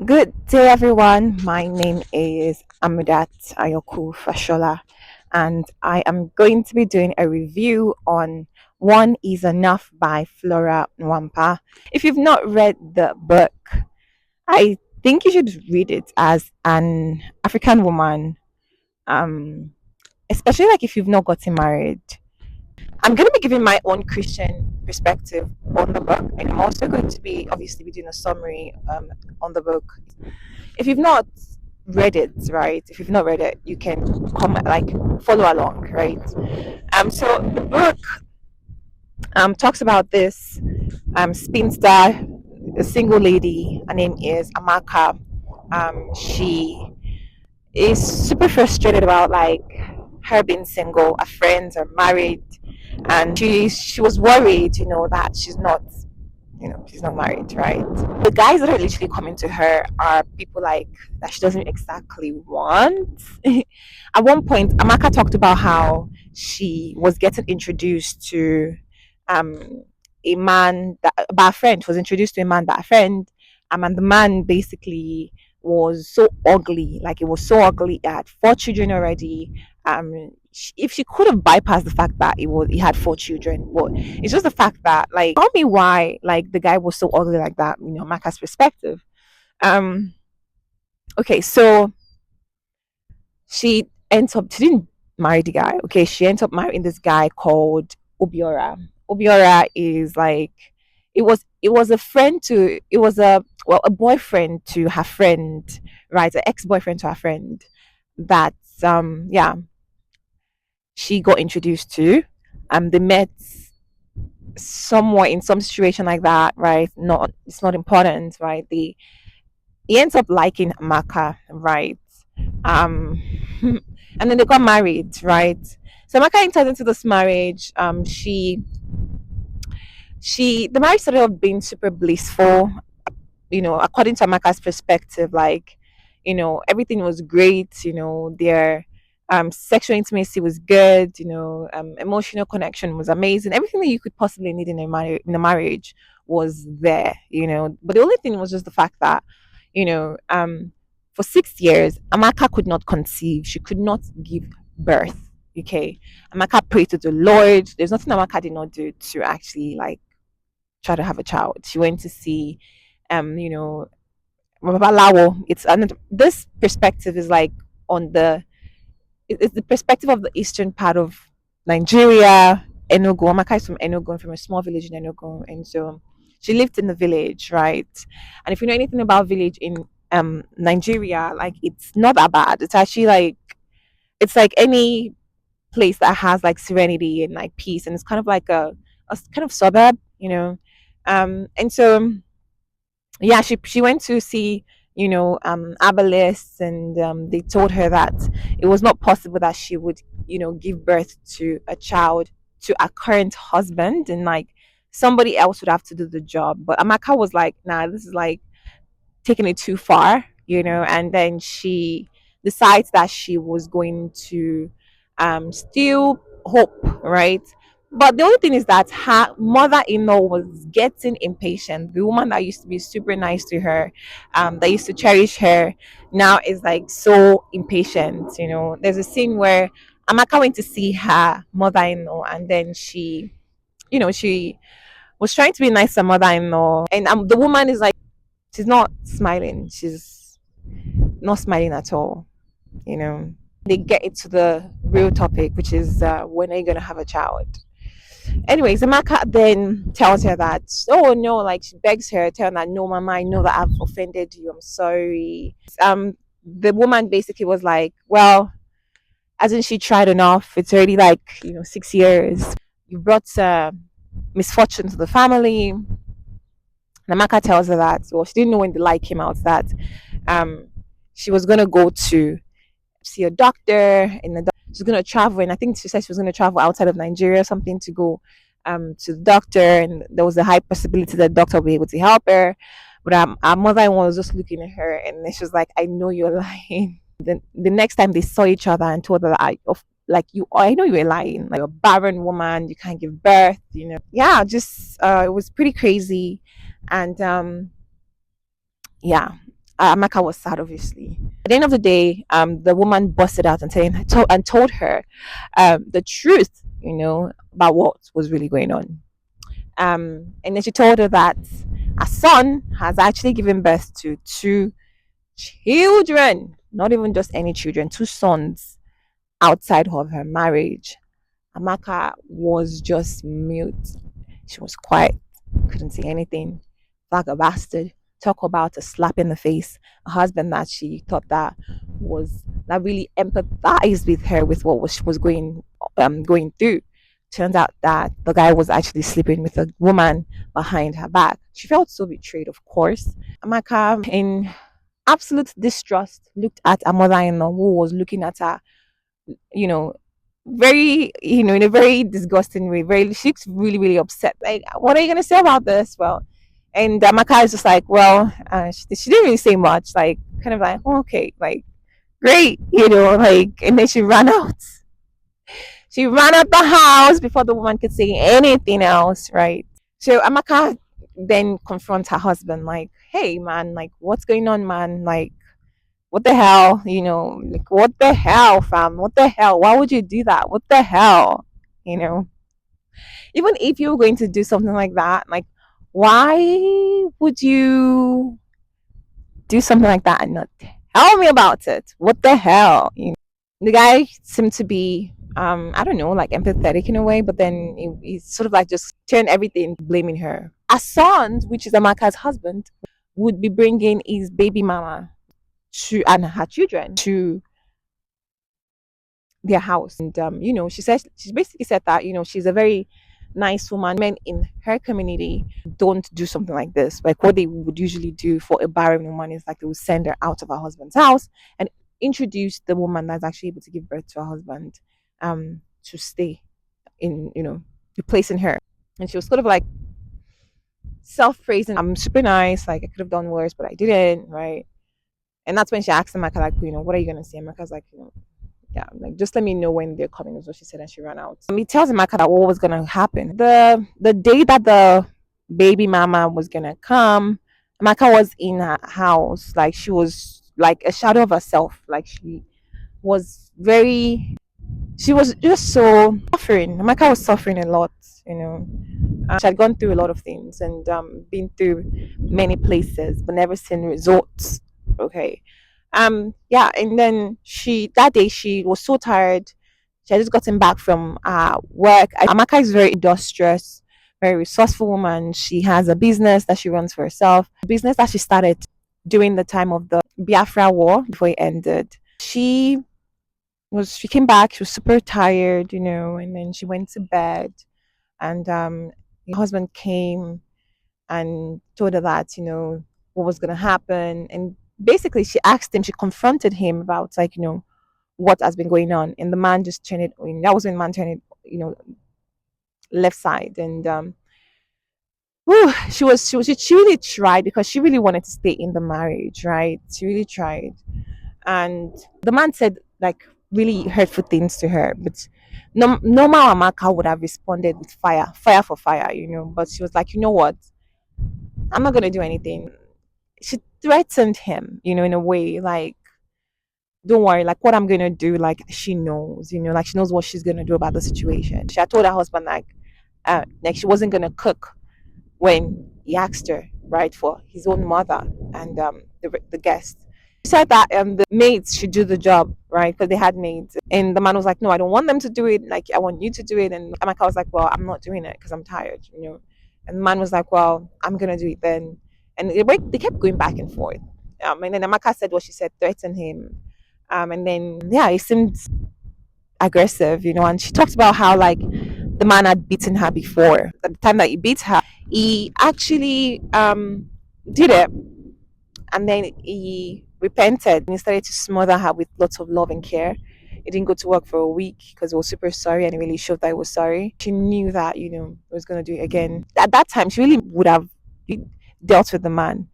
Good day, everyone. My name is Amudat Ayoku Fashola, and I am going to be doing a review on One is Enough by Flora Nwapa. If you've not read the book, I think you should read it as an African woman, um, especially like if you've not gotten married. I'm going to be giving my own Christian perspective on the book, and I'm also going to be obviously be doing a summary on the book. If you've not read it, right? If you've not read it, you can come like follow along, right? So the book talks about this spinster, a single lady. Her name is Amaka. She is super frustrated about like her being single. Her friends are married, and she was worried, that she's not married, right? The guys that are literally coming to her are people like that she doesn't exactly want. At one point, Amaka talked about how she was getting introduced to um a man that by a friend was introduced to a man that a friend and the man basically was so ugly, like it was so ugly. He had four children already. If she could have bypassed the fact that he had four children, but it's just the fact that like tell me why like the guy was so ugly like that, Maka's perspective. Um okay, so she didn't marry the guy. Okay, she ends up marrying this guy called Obiora. Obiora is like it was a friend to it was a boyfriend to her friend, right? An ex-boyfriend to her friend that yeah, she got introduced to. They met somewhere in some situation like that, right? Not it's not important, right? He ends up liking Maka, right? Um, and then they got married, right? So Maka entered into this marriage. The marriage started off being super blissful, according to Maka's perspective, like, everything was great, their sexual intimacy was good, emotional connection was amazing. Everything that you could possibly need in a marriage was there, But the only thing was just the fact that, you know, um, for 6 years, Amaka could not conceive. She could not give birth. Okay. Amaka prayed to the Lord. There's nothing Amaka did not do to actually like try to have a child. She went to see, you know, Babalawo. It's and this perspective is like on it's the perspective of the eastern part of Nigeria. Enugu. Amaka is from Enugu, from a small village in Enugu, and so she lived in the village, right? And if you know anything about village in Nigeria, like it's not that bad. It's actually like it's like any place that has like serenity and like peace, and it's kind of like a kind of suburb, and so yeah, she went to see abbalists, and they told her that it was not possible that she would give birth to a child to a current husband, and like somebody else would have to do the job. But Amaka was like, nah, this is like taking it too far, and then she decides that she was going to still hope, right? But the only thing is that her mother-in-law was getting impatient. The woman that used to be super nice to her, that used to cherish her, now is like so impatient. There's a scene where Amaka went to see her mother-in-law, and then she was trying to be nice to her mother-in-law, and the woman is like, she's not smiling. She's not smiling at all. You know, they get into the real topic, which is when are you going to have a child? Anyways, Amaka then tells her that, oh no, like she begs her, tell her that, no, mama, I know that I've offended you. I'm sorry. The woman basically was like, well, hasn't she tried enough? It's already like, 6 years. You brought misfortune to the family. Namaka tells her that, well, she didn't know when the lie came out that um, she was going to go to see a doctor, and she's going to travel. And I think she said she was going to travel outside of Nigeria or something to go to the doctor. And there was a high possibility that the doctor would be able to help her. But our mother-in-law was just looking at her, and she was like, I know you're lying. Then the next time they saw each other and told her that like I know you were lying, like you're a barren woman, you can't give birth, yeah, just it was pretty crazy. And yeah, Amaka was sad, obviously. At the end of the day, the woman busted out and told her the truth, about what was really going on. And then she told her that her son has actually given birth to two children, not even just any children, two sons outside of her marriage. Amaka was just mute. She was quiet, couldn't say anything. Like a bastard. Talk about a slap in the face. A husband that she thought that really empathized with her with what she was going through. Turns out that the guy was actually sleeping with a woman behind her back. She felt so betrayed, of course. Amaka, in absolute distrust, looked at her mother-in-law who was looking at her, you know, very, in a very disgusting way. Very, she looks really, really upset. Like, what are you gonna say about this? Well, and Maka is just like, well, she didn't really say much. Like, kind of like, oh, okay, like, great, like, and then she ran out. She ran out the house before the woman could say anything else, right? So Amaka then confronts her husband, like, hey, man, like, what's going on, man? Like, what the hell? Like, what the hell, fam? What the hell? Why would you do that? What the hell? You know, even if you were going to do something like that, like, why would you do something like that and not tell me about it? What the hell? The guy seemed to be, I don't know, like empathetic in a way, but then he sort of like just turned everything blaming her. Our son, which is Amaka's husband, would be bringing his baby mama and her children to their house. And she basically said that she's a very nice woman. Men in her community don't do something like this. Like, what they would usually do for a barren woman is like they would send her out of her husband's house and introduce the woman that's actually able to give birth to her husband to stay in, replacing her. And she was sort of like self-praising, I'm super nice, like I could have done worse but I didn't, right? And that's when she asked Amaka, like, what are you gonna say? Amaka's like, yeah, like, just let me know when they're coming, is what she said, and she ran out. He tells Amaka that what was gonna happen. The day that the baby mama was gonna come, Amaka was in her house, like she was like a shadow of herself. Like was very she was just so suffering. Amaka was suffering a lot, you know. She had gone through a lot of things and been through many places, but never seen results. Okay. Yeah, and then that day she was so tired. She had just gotten back from work. Amaka is very industrious, very resourceful woman. She has a business that she runs for herself, a business that she started during the time of the Biafra War before it ended. She came back, she was super tired, and then she went to bed, and her husband came and told her that, what was gonna happen. And basically she asked him, she confronted him about, like, what has been going on. And the man just turned it, that was when the man turned it, left side. And whew, she really tried, because she really wanted to stay in the marriage, right? She really tried. And the man said, like, really hurtful things to her, but no, normal Amaka would have responded with fire for fire, but she was like, you know what, I'm not gonna do anything. She threatened him, in a way, like, don't worry, like, what I'm gonna do, like, she knows, like, she knows what she's gonna do about the situation. She had told her husband, like she wasn't gonna cook when he asked her, right, for his own mother and the guest. She said that the maids should do the job, right? Because they had maids. And the man was like, no, I don't want them to do it. Like, I want you to do it. And Amaka was like, well, I'm not doing it because I'm tired. And the man was like, well, I'm going to do it then. And they kept going back and forth. And then Amaka said what she said, threatened him. And then, yeah, it seemed aggressive, and she talked about how, like, the man had beaten her before. At the time that he beat her, he actually did it, and then he repented and he started to smother her with lots of love and care. He didn't go to work for a week because he was super sorry, and he really showed that he was sorry. She knew that, he was going to do it again. At that time, she really would have dealt with the man,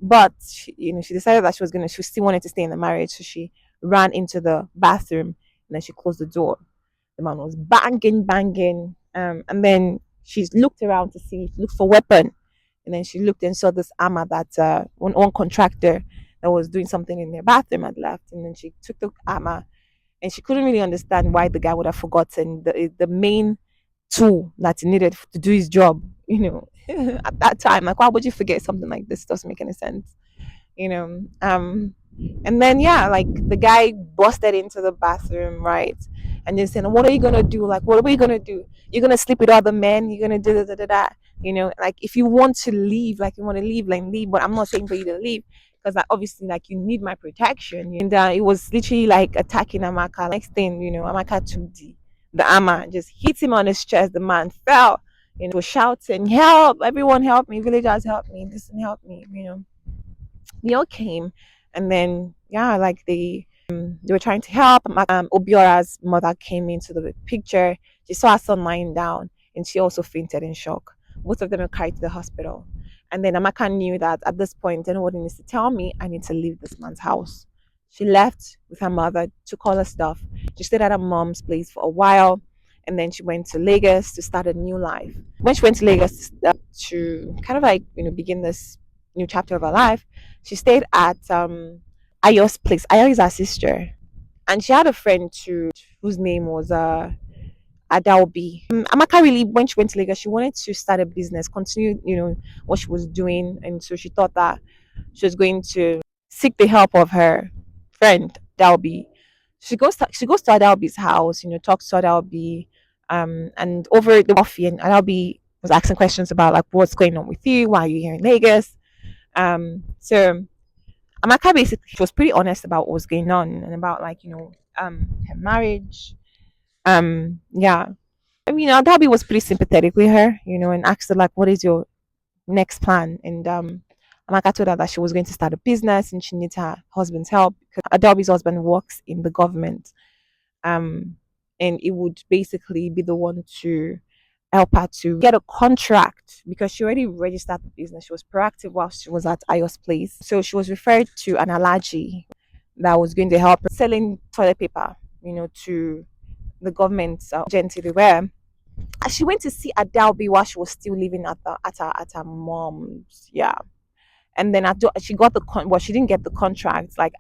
but she decided that she still wanted to stay in the marriage. So she ran into the bathroom and then she closed the door. The man was banging, and then she looked around to see, looked for weapon. And then she looked and saw this armor that one contractor that was doing something in their bathroom had left. And then she took the armor, and she couldn't really understand why the guy would have forgotten the main tool that he needed to do his job. At that time, like, why would you forget something like this? Doesn't make any sense. you know um and then, yeah, like, the guy busted into the bathroom, right? And then saying, what are you gonna do? Like, what are we gonna do? You're gonna sleep with other men? You're gonna do da da da da? Like, if you want to leave, like, you want to leave, like, leave, but I'm not saying for you to leave, because, like, obviously, like, you need my protection. And it was literally like attacking Amaka. Next thing, Amaka took the armor, just hit him on his chest. The man fell, was shouting, help, everyone help me, villagers help me, listen, help me. They all came, and then, yeah, like, they were trying to help. Obiora's mother came into the picture. She saw her son lying down, and she also fainted in shock. Both of them were carried to the hospital. And then Amaka knew that at this point, anybody needs to tell me, I need to leave this man's house. She left with her mother, took all her stuff. She stayed at her mom's place for a while, and then she went to Lagos to start a new life. When she went to Lagos to kind of like, begin this new chapter of her life, she stayed at Ayo's place. Ayo is her sister, and she had a friend too, whose name was Adaobi. Amaka really, when she went to Lagos, she wanted to start a business, continue, what she was doing, and so she thought that she was going to seek the help of her friend Adaobi. She goes to Adaobi's house, talks to Adaobi, and over the coffee, and Adaobi was asking questions about, like, what's going on with you, why are you here in Lagos. So Amaka basically, she was pretty honest about what was going on, and about, like, her marriage. Yeah. I mean, Adabi was pretty sympathetic with her, and asked her, like, what is your next plan? And Amaka told her that she was going to start a business and she needs her husband's help, because Adabi's husband works in the government. Um, and it would basically be the one to help her to get a contract, because she already registered the business. She was proactive while she was at Ayo's place. So she was referred to an allergy that was going to help her selling toilet paper, to the government agency they were. And she went to see Adelby while she was still living at her mom's. Yeah. And then she got well, she didn't get the contract. Like,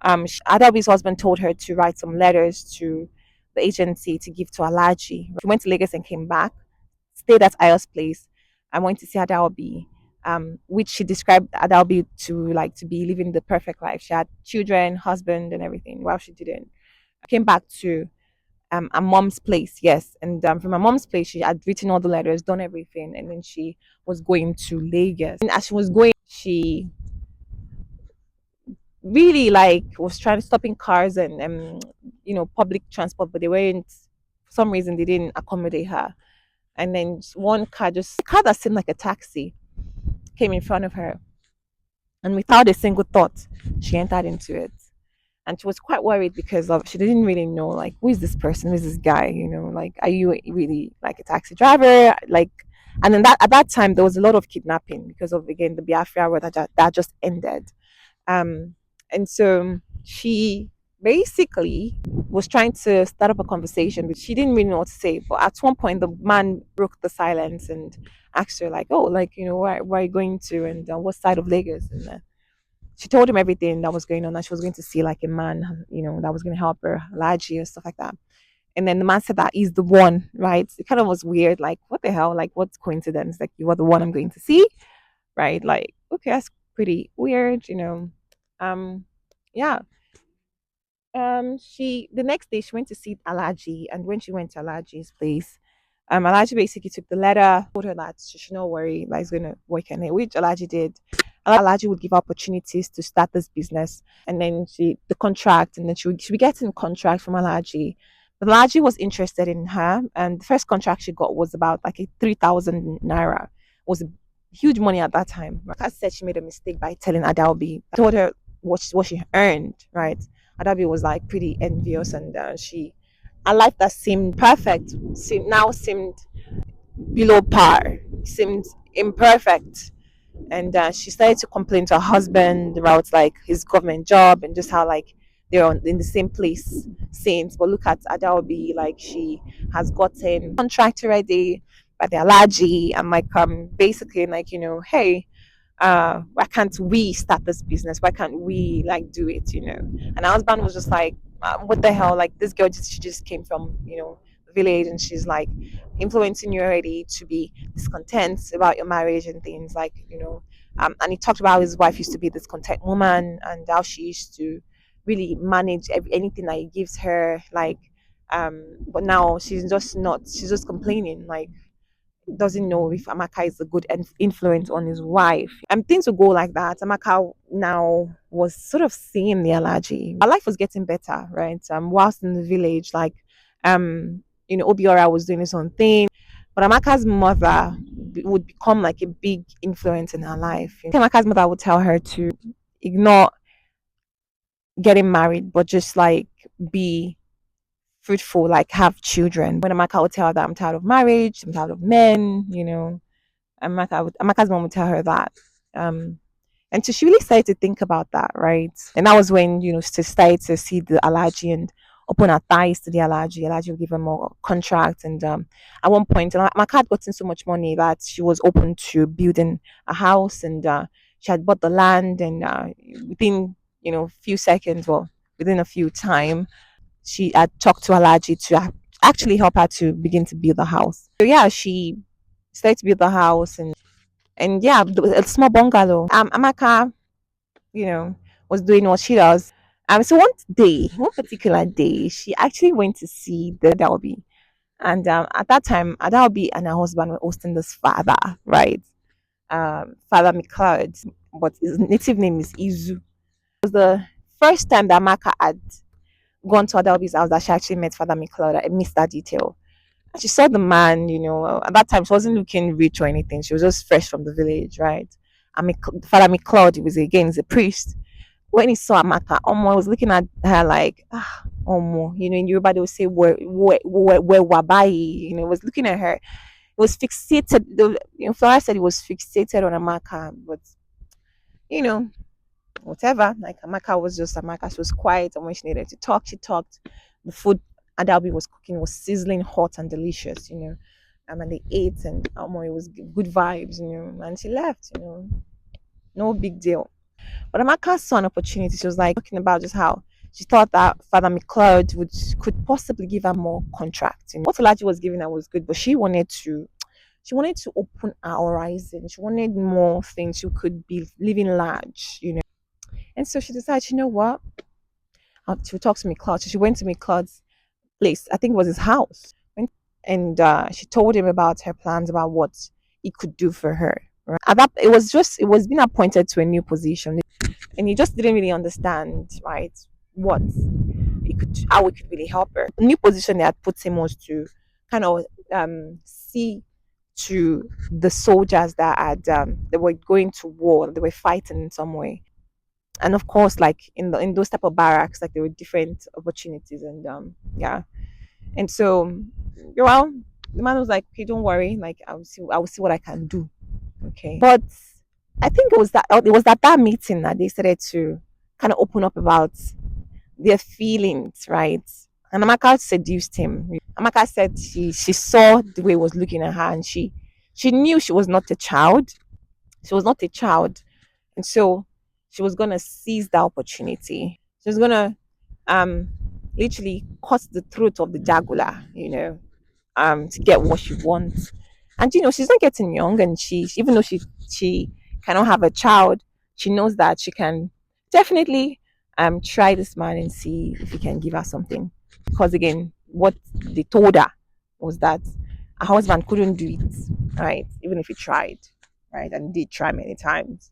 Adelby's husband told her to write some letters to the agency to give to Alaji. She went to Lagos and came back, stayed at Ayo's place, and went to see Adelby, which she described Adelby to, like, to be living the perfect life. She had children, husband, and everything. While she didn't. Came back to a mom's place, yes. And from my mom's place, she had written all the letters, done everything, and then she was going to Lagos. And as she was going, she really, like, was trying to stop in cars and public transport, but they weren't. For some reason, they didn't accommodate her. And then one car, just a car that seemed like a taxi, came in front of her, and without a single thought, she entered into it. And she was quite worried because of she didn't really know, like, who is this person, who is this guy, like, are you really, like, a taxi driver, like. And then, that at that time, there was a lot of kidnapping because of, again, the Biafra war that just ended. And so she basically was trying to start up a conversation, but she didn't really know what to say. But at one point, the man broke the silence and asked her, like, oh, like, where are you going to, and what side of Lagos. And she told him everything that was going on, that she was going to see, like, a man, that was going to help her, Laji, and stuff like that. And then the man said that he's the one, right? It kind of was weird, like, what the hell, like, what's coincidence? Like, you are the one I'm going to see, right? Like, okay, that's pretty weird. Um, yeah. She The next day she went to see Alaji, and when she went to Alaji's place, Alaji basically took the letter, told her that she should not worry, that he's gonna work on it, which Alaji did. Alaji would give opportunities to start this business, and then the contract, and then she would be getting contract from Alaji. But Alaji was interested in her, and the first contract she got was about, like, a 3,000 naira. It was huge money at that time. Raka said she made a mistake by telling Adalbi. I told her what she earned, right? Adalbi was, like, pretty envious, and a life that seemed perfect seemed below par, seemed imperfect. And she started to complain to her husband about, like, his government job, and just how, like, in the same place since. But look at Adalbi, like, she has gotten contract already, by the allergy. I'm like, basically like, hey, why can't we start this business? Why can't we like do it? And her husband was just like, what the hell? Like this girl she just came from, the village, and she's like influencing you already to be discontent about your marriage and things like, and he talked about how his wife used to be this content woman and how she used to really manage anything that he gives her, like, but now she's just not, she's just complaining, like doesn't know if Amaka is a good influence on his wife. And things will go like that. Amaka now was sort of seeing the allergy. Her life was getting better, right? Whilst in the village, like, Obiora was doing his own thing. But Amaka's mother would become like a big influence in her life. Amaka's mother would tell her to ignore getting married, but just like be fruitful, like have children. When Amaka would tell her that I'm tired of marriage, I'm tired of men, Amaka's mom would tell her that. Um, and so she really started to think about that, right? And that was when, she started to see the allergy and open her thighs to the allergy. Allergy would give her more contracts. And at one point, Amaka had gotten so much money that she was open to building a house, and she had bought the land. And within, few seconds, well, within a few time, she had talked to allergy to actually help her to begin to build the house. So yeah, she started to build the house, and yeah, a small bungalow. Amaka, you know, was doing what she does. So one particular day, she actually went to see the Adelby. And at that time, Adelby and her husband were hosting this father, right? Father McLeod, but his native name is Izu. It was the first time that Amaka had gone to Adelby's house that she actually met Father McLeod. I missed that detail. She saw the man, at that time she wasn't looking rich or anything. She was just fresh from the village, right? And Father McLeod, he was again, he's a priest. When he saw Amaka, Omo was looking at her like, Omo, in Yoruba they would say, where wabai, he was looking at her. He was fixated. Flora said he was fixated on Amaka, but, you know, whatever. Like Amaka was just Amaka. She was quiet, and when she needed to talk, she talked. The food Adabi was cooking was sizzling hot and delicious, and they ate, and it was good vibes, and she left, no big deal. But Amaka saw an opportunity. She was like talking about just how she thought that Father McLeod could possibly give her more contracts. What Olaji was giving her was good, but she wanted to open her horizon. She wanted more things. She could be living large. And so she decided, you know what? She would talk to McLeod. So she went to McLeod's place. I think it was his house. And she told him about her plans, about what he could do for her. Right? It was being appointed to a new position, and he just didn't really understand, right, what how it could really help her. The new position they had put him was to kind of see to the soldiers that had they were going to war, they were fighting in some way. And of course, like in those type of barracks, like there were different opportunities, and yeah. And so, well, the man was like, okay, don't worry, like I will see what I can do. Okay. But I think it was that meeting that they started to kind of open up about their feelings, right? And Amaka seduced him. Amaka said she saw the way he was looking at her, and she knew she was not a child. She was not a child. And so she was gonna seize that opportunity. She was gonna um literally cut the throat of the jugular, to get what she wants. And she's not getting young, and even though she cannot have a child, she knows that she can definitely try this man and see if he can give her something. Because again, what they told her was that her husband couldn't do it, right? Even if he tried, right? And did try many times.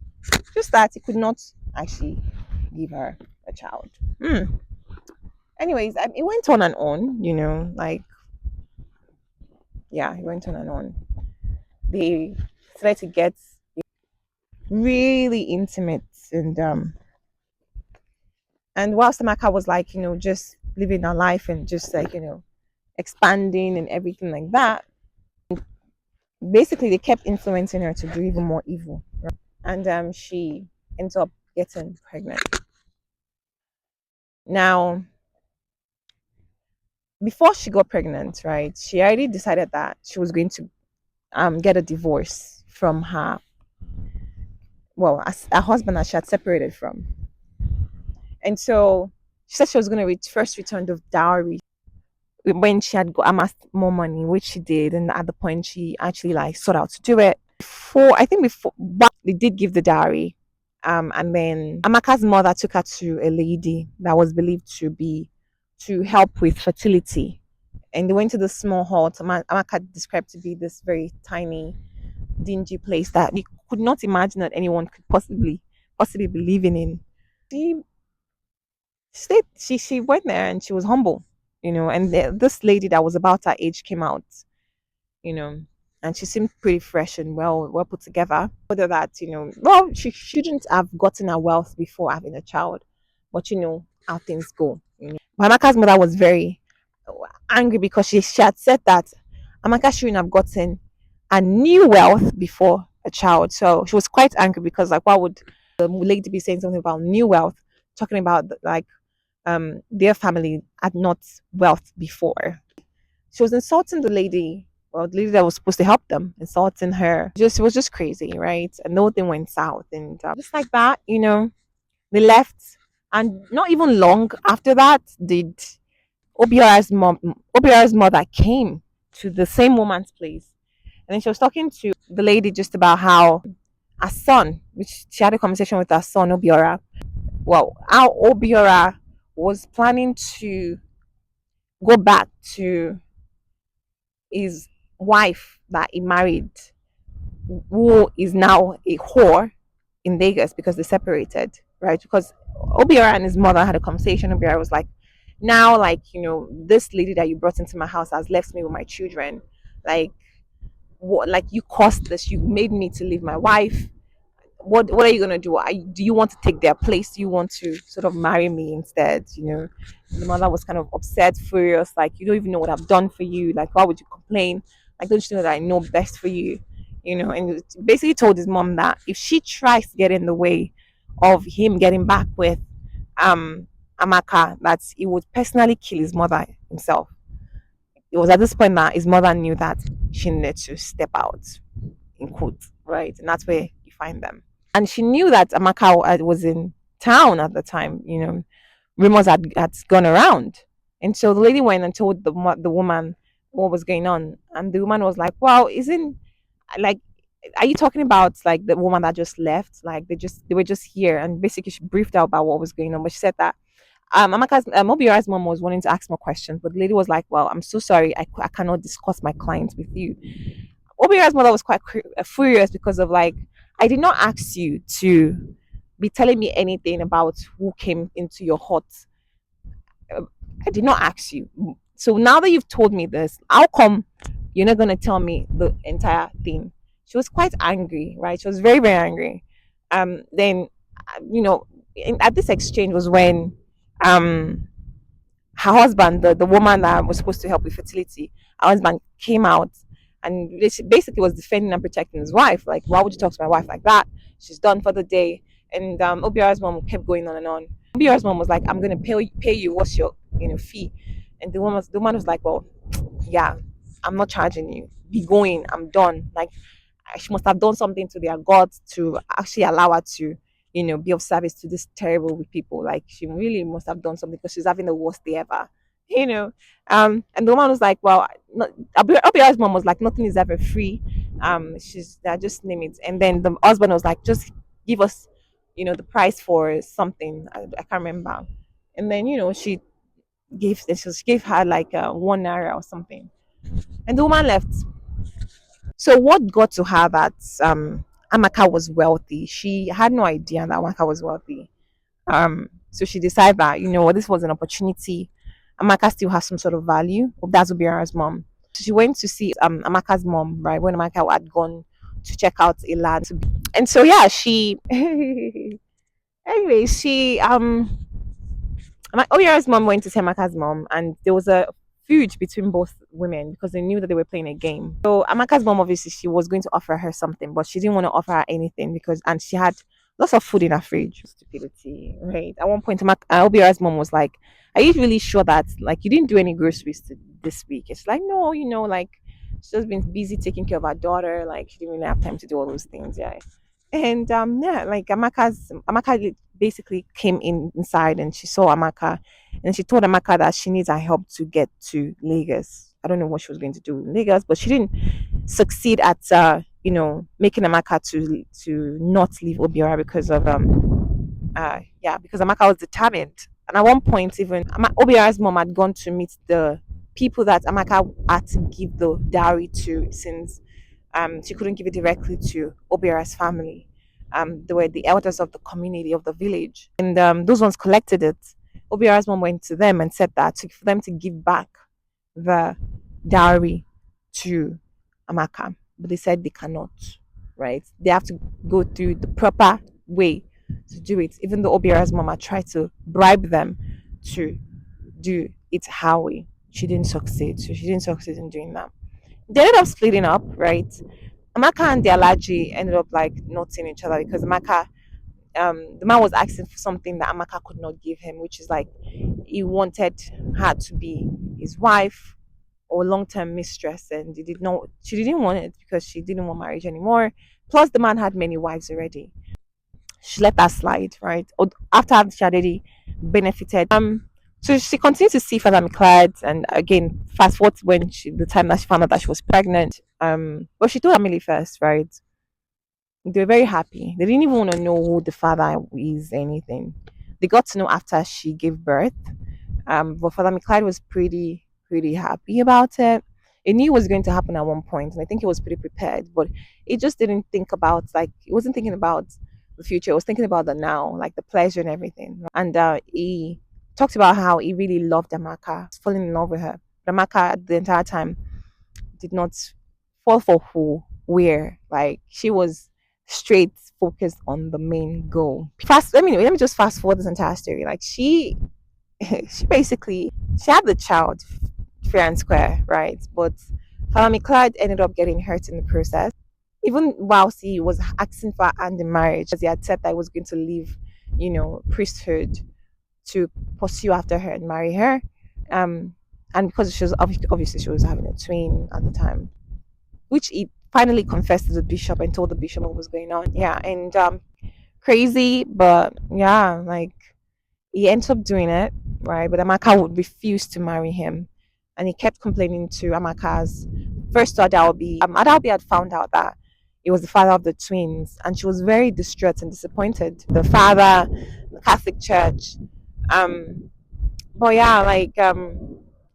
Just that he could not actually give her a child. Anyways, it went on and on, like, yeah, it went on and on. They started to get really intimate, and whilst Amaka was like, just living her life and just like, expanding and everything like that, basically they kept influencing her to do even more evil. Right? And she ends up getting pregnant. Now, before she got pregnant, right, she already decided that she was going to get a divorce from her, well, as a husband that she had separated from. And so she said she was going to first return the dowry when she had amassed more money, which she did. And at the point, she actually like sought out to do it. Before, but they did give the dowry. And then Amaka's mother took her to a lady that was believed to be to help with fertility. And they went to the small hut. Amaka described to be this very tiny, dingy place that we could not imagine that anyone could possibly be living in. She she went there and she was humble, and this lady that was about her age came out, you know, and she seemed pretty fresh and well put together. Whether that, well, she shouldn't have gotten her wealth before having a child, but you know how things go. Amaka's mother was very angry because she had said that Amaka shouldn't have gotten a new wealth before a child. So she was quite angry because, like, why would the lady be saying something about new wealth, talking about like their family had not wealth before. She was insulting the lady, well, the lady that was supposed to help them, insulting her. Just it was just crazy, right? And nothing went south, and just like that, they left, and not even long after that, did Obiara's mother came to the same woman's place, and then she was talking to the lady just about how her son, which she had a conversation with her son Obiora, well, how Obiora was planning to go back to his wife that he married, who is now a whore in Vegas because they separated, right? Because Obiora and his mother had a conversation. Obiora was like, now, like, this lady that you brought into my house has left me with my children. Like, what, like, you caused this, you made me to leave my wife. What are you gonna do? Do you want to take their place? Do you want to sort of marry me instead? The mother was kind of upset, furious, like, you don't even know what I've done for you. Like, why would you complain? Like, don't you know that I know best for you? And it basically told his mom that if she tries to get in the way of him getting back with um Amaka, that he would personally kill his mother himself. It was at this point that his mother knew that she needed to step out, in quotes, right? And that's where you find them. And she knew that Amaka was in town at the time. Rumors had gone around, and so the lady went and told the woman what was going on, and the woman was like, "Well, isn't like." Are you talking about like the woman that just left? Like they were just here, and basically she briefed out about what was going on. But she said that Amaka's Obiara's mom was wanting to ask more questions, but the lady was like, "Well, I'm so sorry, I cannot discuss my clients with you." Obiara's mother was quite furious because of like, I did not ask you to be telling me anything about who came into your hut. Uh, I did not ask you. So now that you've told me this, how come you're not going to tell me the entire thing? She was quite angry, right? She was very, very angry. Then, at this exchange was when um, her husband, the woman that was supposed to help with fertility, her husband came out and basically was defending and protecting his wife. Like, why would you talk to my wife like that? She's done for the day. And Obiara's mom kept going on and on. Obiara's mom was like, I'm going to pay you. What's your fee? And the woman was like, well, yeah, I'm not charging you. Be going. I'm done. Like, she must have done something to their gods to actually allow her to, be of service to this terrible with people. Like, she really must have done something because she's having the worst day ever. You know, and the woman was like, "Well, Abiya's mom was like, nothing is ever free. She's just name it." And then the husband was like, "Just give us, the price for something. I can't remember." And then she gave her like 1 naira or something, and the woman left. So what got to her that Amaka was wealthy? She had no idea that Amaka was wealthy. So she decided that this was an opportunity. Amaka still has some sort of value. That's Obiara's mom. So she went to see Amaka's mom, right, when Amaka had gone to check out a land. And so yeah, she anyway, she Obiara's mom went to see Amaka's mom, and there was a feud between both women because they knew that they were playing a game. So Amaka's mom, obviously, she was going to offer her something, but she didn't want to offer her anything and she had lots of food in her fridge. Stupidity, right? At one point, Obiara's mom was like, "Are you really sure that like you didn't do any groceries this week?" It's like, no, like She's just been busy taking care of her daughter. Like she didn't really have time to do all those things. Yeah. And yeah, like Amaka basically came inside and she saw Amaka and she told Amaka that she needs her help to get to Lagos. I don't know what she was going to do in Lagos, but she didn't succeed at making Amaka to not leave Obiora because of yeah, because Amaka was determined. And at one point, even Obiara's mom had gone to meet the people that Amaka had to give the dowry to, since she couldn't give it directly to Obiara's family. They were the elders of the community of the village, and those ones collected it. Obiara's mom went to them and said that for them to give back the dowry to Amaka, but they said they cannot. Right? They have to go through the proper way to do it. Even though Obiara's mama tried to bribe them to do it her way, she didn't succeed. So she didn't succeed in doing that. They ended up splitting up, right? Amaka and the Alaji ended up like not seeing each other because Amaka, the man was asking for something that Amaka could not give him, which is like he wanted her to be his wife or long-term mistress, and she didn't want it because she didn't want marriage anymore. Plus, the man had many wives already. She let that slide, right? After she had already benefited. So she continued to see Father Mcleod, and again, fast forward to the time that she found out that she was pregnant. But she told her family first, right? They were very happy. They didn't even want to know who the father is, anything. They got to know after she gave birth. But Father Mcleod was pretty happy about it. It knew it was going to happen at one point, and I think he was pretty prepared. But it just didn't think about, like, it wasn't thinking about the future. It was thinking about the now, like the pleasure and everything. And he talked about how he really loved Amaka, falling in love with her. But Amaka, the entire time, did not fall for where. Like she was straight focused on the main goal. Let me just fast forward this entire story. Like she basically she had the child fair and square, right? But Falami Clyde ended up getting hurt in the process. Even whilst he was asking for her hand in marriage, as he had said that he was going to leave, priesthood to pursue after her and marry her. Um, and because she was obviously she was having a twin at the time, which he finally confessed to the bishop and told the bishop what was going on. Yeah, and crazy, but yeah, like he ends up doing it, right? But Amaka would refuse to marry him. And he kept complaining to Amaka's first Adaobi. Adaobi had found out that he was the father of the twins, and she was very distraught and disappointed. The father, the Catholic Church. But yeah, like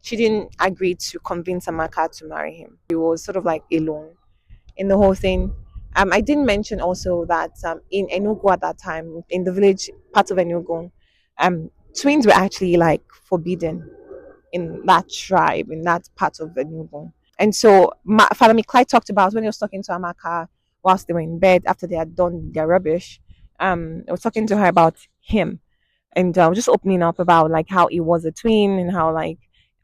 she didn't agree to convince Amaka to marry him. He was sort of like alone in the whole thing. I didn't mention also that in Enugu at that time, in the village part of Enugu, twins were actually like forbidden in that tribe, in that part of Enugu. And so Father Miklai talked about when he was talking to Amaka whilst they were in bed after they had done their rubbish. I was talking to her about him and just opening up about like how he was a twin and how like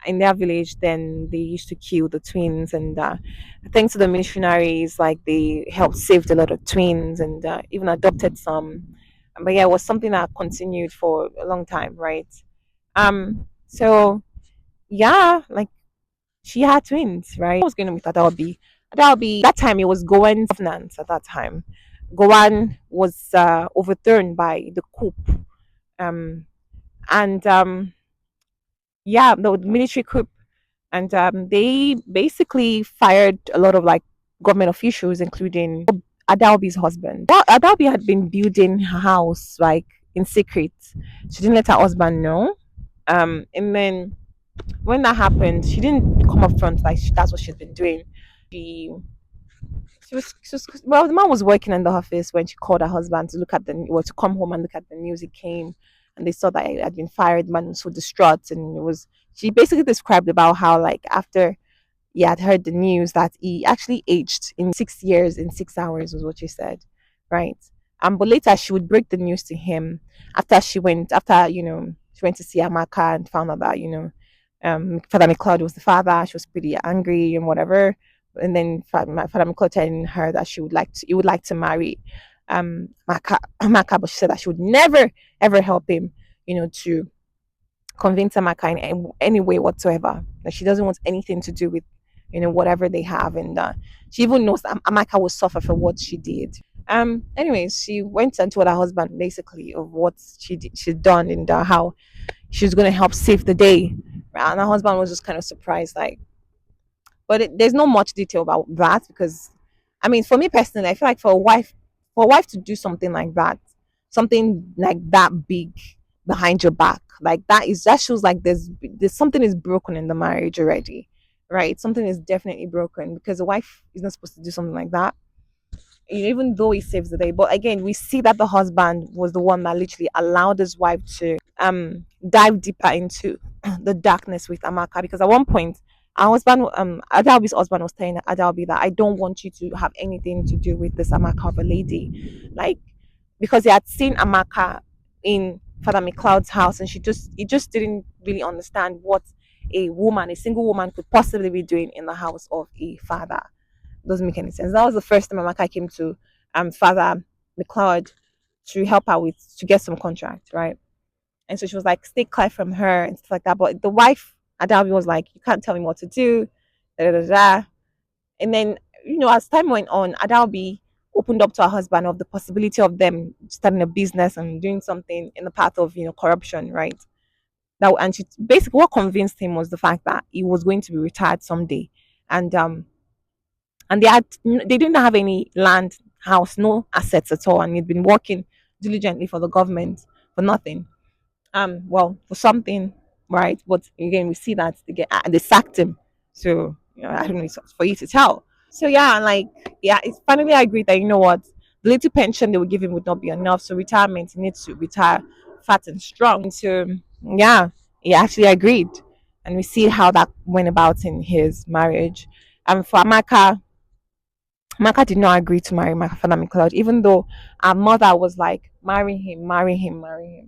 in their village then they used to kill the twins and thanks to the missionaries like they helped save a lot of twins and even adopted some. But yeah, it was something that continued for a long time, right? So yeah, like she had twins, right? I was going with Adaobi that time it was Gowan's governance at that time. Gowan was overthrown by the coup. Um and yeah, the military coup, and they basically fired a lot of like government officials, including Adalbi's husband. Adalbi had been building her house like in secret. She didn't let her husband know. And then when that happened, she didn't come up front like that's what she's been doing. She well, the man was working in the office when she called her husband to look at to come home and look at the news. He came and they saw that he had been fired. The man was so distraught, and it was she basically described about how like after he had heard the news that he actually aged in 6 years in 6 hours was what she said, right? But later she would break the news to him after she went to see Amaka and found out that Father McLeod was the father. She was pretty angry and whatever. And then Father McLeod telling her that he would like to marry Amaka, but she said that she would never ever help him, to convince Amaka in any way whatsoever. That she doesn't want anything to do with whatever they have. And she even knows that Amaka will suffer for what she did. Anyways, she went and told her husband basically of what she's done, and how she's going to help save the day. And her husband was just kind of surprised, like, but there's not much detail about that, because I mean, for me personally, I feel like for a wife to do something like that, something like that big behind your back, like that shows like there's something is broken in the marriage already, right? Something is definitely broken, because a wife is not supposed to do something like that, even though he saves the day. But again, we see that the husband was the one that literally allowed his wife to dive deeper into the darkness with Amaka, because at one point our husband, Adalbi's husband, was telling Adalbi that I don't want you to have anything to do with this Amaka of a lady, like, because he had seen Amaka in Father McLeod's house, and he just didn't really understand what a single woman could possibly be doing in the house of a father. Doesn't make any sense. That was the first time Amaka came to Father McLeod to help her with to get some contract, right? And so she was like, stay clear from her and stuff like that. But the wife, Adabi, was like, you can't tell me what to do. Da, da, da, da. And then, as time went on, Adabi opened up to her husband of the possibility of them starting a business and doing something in the path of, corruption, right? That, and she basically, what convinced him was the fact that he was going to be retired someday. And they didn't have any land, house, no assets at all, and he'd been working diligently for the government for nothing. Well, for something, right? But again, we see that they sacked him. So I don't know, it's for you to tell. So yeah, like, yeah, it's finally I agreed that, what, the little pension they would give him would not be enough. So retirement, he needs to retire fat and strong. So yeah, he actually agreed, and we see how that went about in his marriage. And for Amaka did not agree to marry my father McLeod, even though our mother was like, marry him, marry him, marry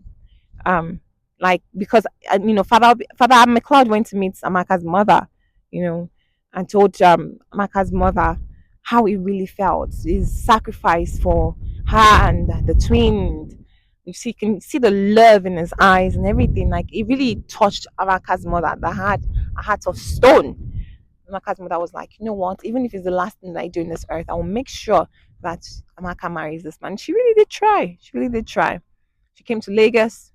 him. Like, because Father McLeod went to meet Amaka's mother, you know, and told Amaka's mother how he really felt, his sacrifice for her and the twin. You can see the love in his eyes and everything. Like, it really touched Amaka's mother that had a heart of stone. Amaka's mother was like, you know what? Even if it's the last thing that I do in this earth, I will make sure that Amaka marries this man. She really did try. She really did try. She came to Lagos,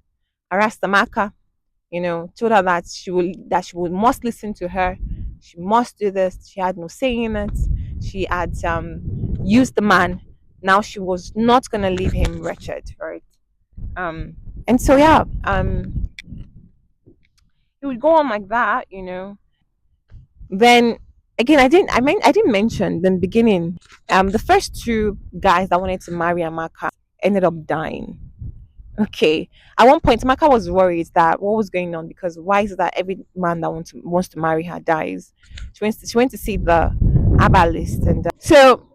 harassed Amaka, told her that she would must listen to her. She must do this. She had no say in it. She had used the man. Now she was not gonna leave him wretched, right? And so yeah, it would go on like that. Then again, I didn't mention in the beginning. The first two guys that wanted to marry Amaka ended up dying. Okay. At one point, Amaka was worried that what was going on, because why is it that every man that wants to marry her dies? She went to see the ABBA list, and so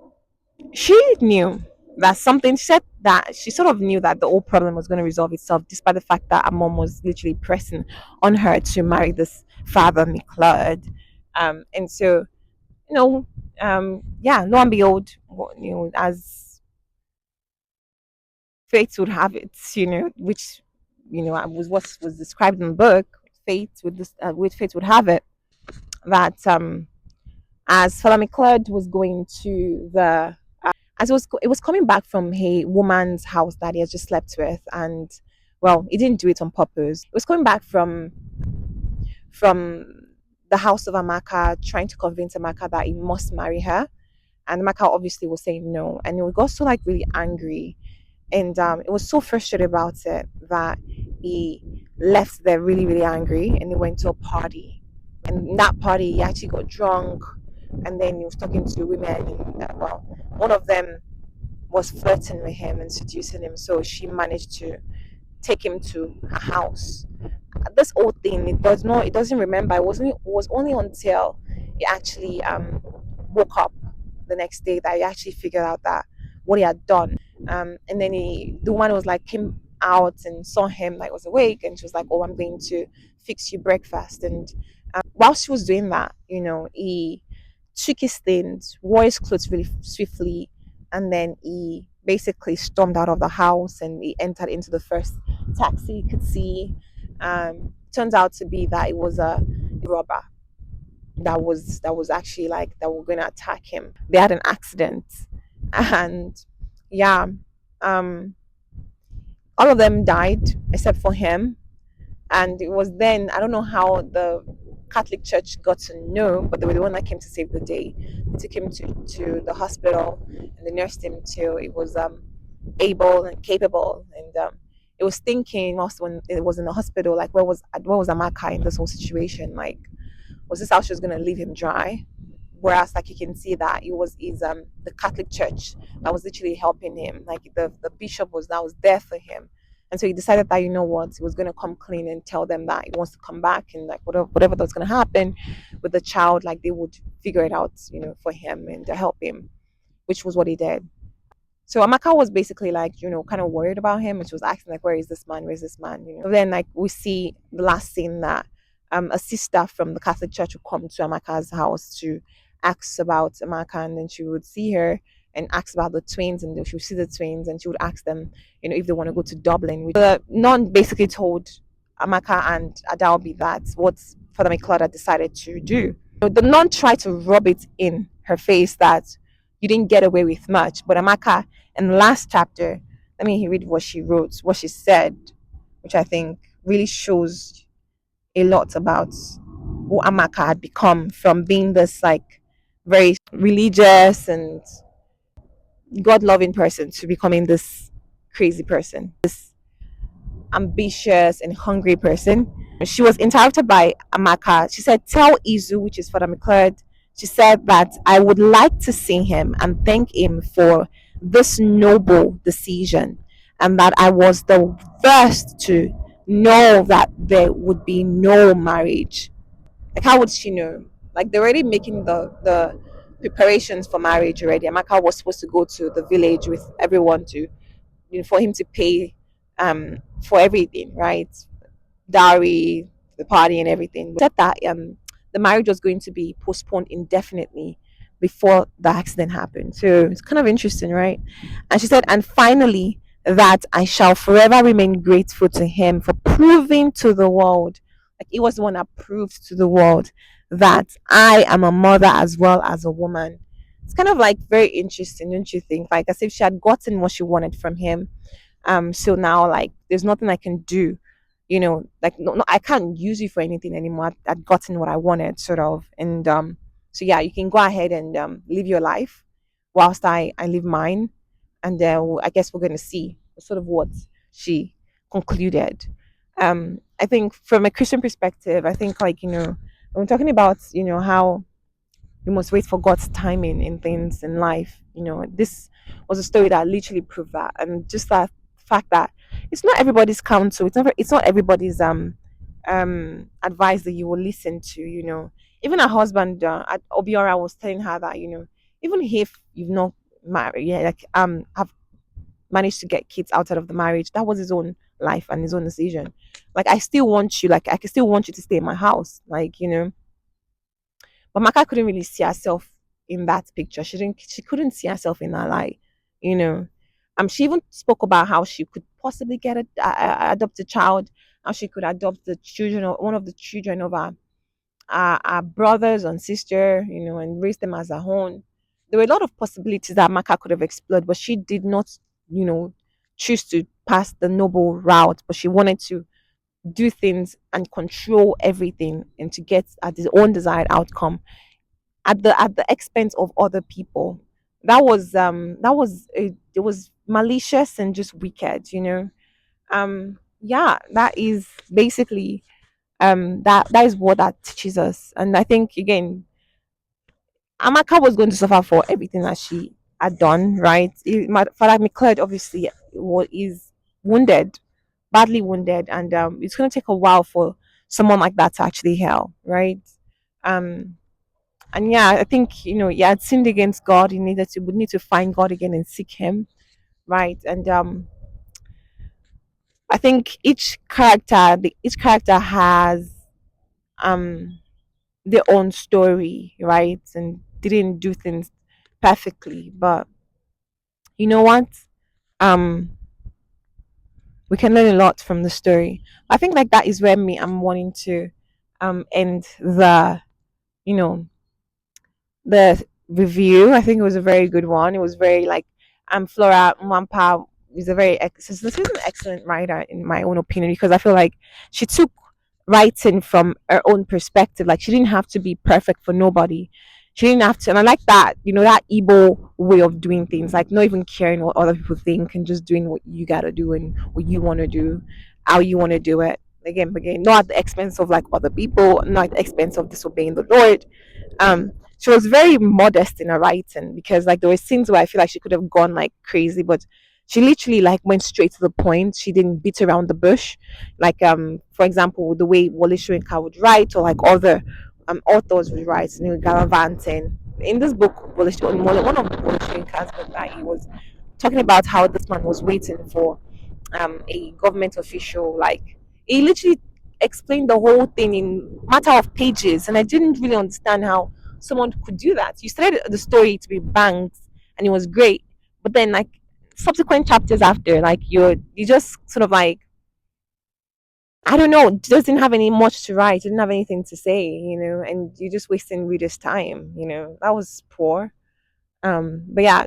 she knew that something. She said that she sort of knew that the whole problem was going to resolve itself, despite the fact that her mom was literally pressing on her to marry this father, McLeod. And so, yeah, lo and behold, as fate would have it, which was what was described in the book. Fate would have it that as Father McLeod was going to the as it was coming back from a woman's house that he had just slept with, and well, he didn't do it on purpose. It was coming back from the house of Amaka, trying to convince Amaka that he must marry her, and Amaka obviously was saying no, and he got so like really angry, and it was so frustrated about it that he left there really really angry, and he went to a party, and in that party he actually got drunk, and then he was talking to women, and well, one of them was flirting with him and seducing him, so she managed to take him to her house. This old thing, it doesn't remember. It was only until he actually woke up the next day that he actually figured out that what he had done. And then the woman was like, came out and saw him, like, was awake, and she was like, oh, I'm going to fix you breakfast. And while she was doing that, he took his things, wore his clothes really swiftly, and then he basically stormed out of the house, and he entered into the first taxi he could see. Turns out to be that it was a robber. that was actually like that were gonna attack him. They had an accident, and yeah, um, all of them died except for him. And it was then, I don't know how the Catholic Church got to know, but they were the one that came to save the day. They took him to the hospital and they nursed him till it was able and capable. And it was thinking also when it was in the hospital, like where was Amaka in this whole situation? Like, was this how she was gonna leave him dry? Whereas like you can see that it was is the Catholic Church that was literally helping him. Like the bishop was there for him. And so he decided that you know what, he was gonna come clean and tell them that he wants to come back, and like whatever that's gonna happen with the child, like they would figure it out, for him and to help him, which was what he did. So Amaka was basically like, kind of worried about him, and she was asking like, "Where is this man? Where's this man?" Then like we see the last scene that a sister from the Catholic Church would come to Amaka's house to ask about Amaka, and then she would see her and ask about the twins, and she would see the twins, and she would ask them, if they want to go to Dublin. Which the nun basically told Amaka and Adalbi that what Father McClure decided to do. The nun tried to rub it in her face that you didn't get away with much, but Amaka in the last chapter, let me read what she wrote, what she said, which I think really shows a lot about who Amaka had become from being this like very religious and God loving person to becoming this crazy person, this ambitious and hungry person. She was interrupted by Amaka. She said, "Tell Izu," which is Father McClure. She said that I would like to see him and thank him for this noble decision, and that I was the first to know that there would be no marriage. Like, how would she know? Like, they're already making the preparations for marriage already. Amaka was supposed to go to the village with everyone to, for him to pay for everything, right? Dowry, the party, and everything. But said that the marriage was going to be postponed indefinitely before the accident happened. So it's kind of interesting, right? And she said, and finally, that I shall forever remain grateful to him for proving to the world, like he was the one that proved to the world that I am a mother as well as a woman. It's kind of like very interesting, don't you think? Like as if she had gotten what she wanted from him, so now like there's nothing I can do, like no, I can't use you for anything anymore. I've gotten what I wanted, sort of. And so yeah, you can go ahead and live your life whilst I live mine. And I guess we're going to see sort of what she concluded. I think from a Christian perspective, I think like when we're talking about how we must wait for God's timing in things in life. This was a story that literally proved that, and just that fact that it's not everybody's counsel. It's not everybody's advice that you will listen to. Even her husband, at Obiora, was telling her that even if you've not married, yeah, like have managed to get kids outside of the marriage, that was his own life and his own decision. Like I still want you, like I can still want you to stay in my house, like but Maka couldn't really see herself in that picture. She couldn't see herself in that light, you know. She even spoke about how she could possibly get a adopt a child, how she could adopt the children or one of the children of our brothers and sister, and raise them as her own. There were a lot of possibilities that Maka could have explored, but she did not, you know, choose to pass the noble route. But she wanted to do things and control everything and to get at his own desired outcome at the expense of other people. It was malicious and just wicked, yeah, that is basically that is what that teaches us. And I think again, Amaka was going to suffer for everything that she had done, right? My father McClure obviously is wounded, badly wounded, and it's going to take a while for someone like that to actually heal, right? Um, and yeah, I think he had sinned against God. He would need to find God again and seek Him, right? And I think each character has um their own story, right? And didn't do things perfectly, but you know what? Um, we can learn a lot from the story. I think like that is where I'm wanting to end you know, the review. I think it was a very good one. It was very like Flora Nwapa is a very this is an excellent writer in my own opinion because I feel like she took writing from her own perspective. Like she didn't have to be perfect for nobody. She didn't have to, and I like that. You know that Igbo way of doing things, like not even caring what other people think and just doing what you gotta do and what you want to do, how you want to do it. Again, not at the expense of like other people, not at the expense of disobeying the Lord. She was very modest in her writing because like there were scenes where I feel like she could have gone like crazy, but she literally like went straight to the point. She didn't beat around the bush, like for example the way Wole Soyinka would write or like other authors would write, gallivanting. In this book, one of Wole Soyinka's book that he was talking about how this man was waiting for a government official. Like he literally explained the whole thing in matter of pages, and I didn't really understand how someone could do that. You started the story to be banks, and it was great, but then like subsequent chapters after, like you just sort of like I don't know, doesn't have any much to write, didn't have anything to say, and you're just wasting readers' time. That was poor. But yeah,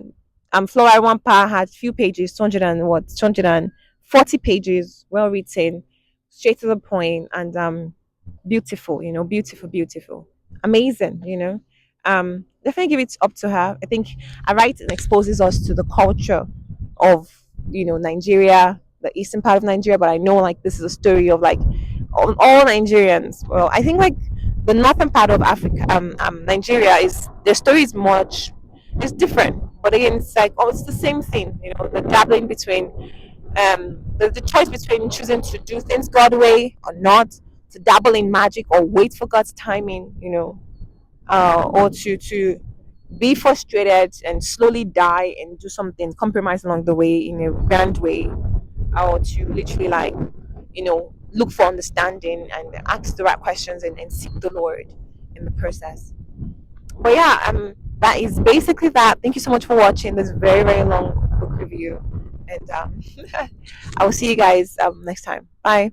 Flora Wampa had few pages, 200 and what, 240 pages, well written, straight to the point, and beautiful, beautiful, beautiful, amazing, Definitely give it up to her. I think I write and exposes us to the culture of, Nigeria, the eastern part of Nigeria, but I know like this is a story of like all Nigerians. Well, I think like the northern part of Africa, Nigeria is their story is much it's different, but again, it's like it's the same thing. The dabbling between the choice between choosing to do things God way or not, to dabble in magic or wait for God's timing, or to be frustrated and slowly die and do something, compromise along the way in a grand way, or to literally like, look for understanding and ask the right questions and seek the Lord in the process. But yeah, that is basically that. Thank you so much for watching this very, very long book review. And I will see you guys next time. Bye.